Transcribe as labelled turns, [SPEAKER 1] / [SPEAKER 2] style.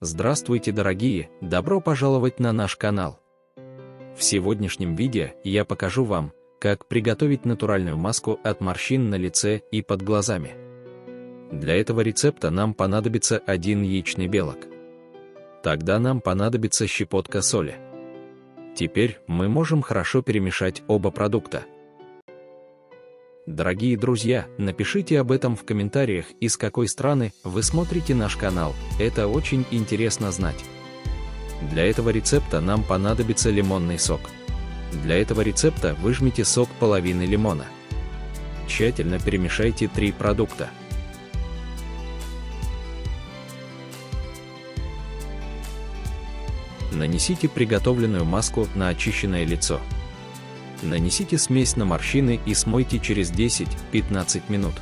[SPEAKER 1] Здравствуйте, дорогие! Добро пожаловать на наш канал! В сегодняшнем видео я покажу вам, как приготовить натуральную маску от морщин на лице и под глазами. Для этого рецепта нам понадобится 1 яичный белок. Тогда нам понадобится щепотка соли. Теперь мы можем хорошо перемешать оба продукта. Дорогие друзья, напишите об этом в комментариях, из какой страны вы смотрите наш канал, это очень интересно знать. Для этого рецепта нам понадобится лимонный сок. Для этого рецепта выжмите сок половины лимона. Тщательно перемешайте 3 продукта. Нанесите приготовленную маску на очищенное лицо. Нанесите смесь на морщины и смойте через 10-15 минут.